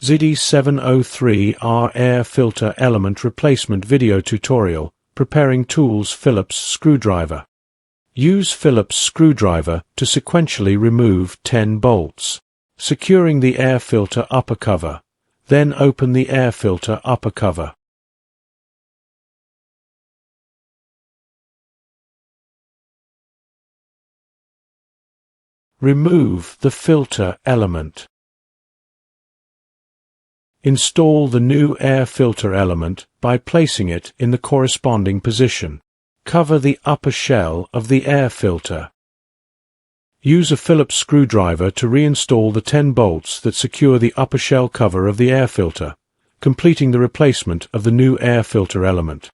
ZD703R Air Filter Element Replacement Video Tutorial, Preparing Tools Phillips Screwdriver. Use Phillips screwdriver to sequentially remove 10 bolts, securing the air filter upper cover. Then open the air filter upper cover. Remove the filter element. Install the new air filter element by placing it in the corresponding position. Cover the upper shell of the air filter. Use a Phillips screwdriver to reinstall the 10 bolts that secure the upper shell cover of the air filter, completing the replacement of the new air filter element.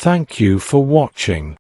Thank you for watching.